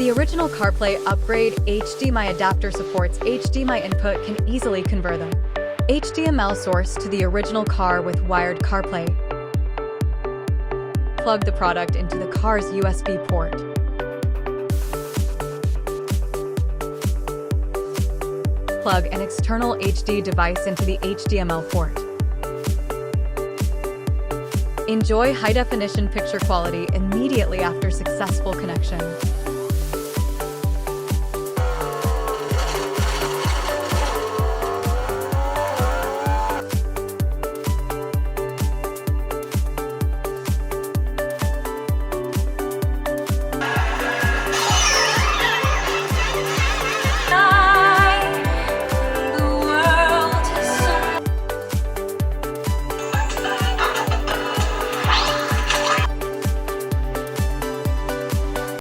The original CarPlay upgrade HDMI adapter supports HDMI input can easily convert the HDMI source to the original car with wired CarPlay. Plug the product into the car's USB port. Plug an external HD device into the HDMI port. Enjoy high-definition picture quality immediately after successful connection.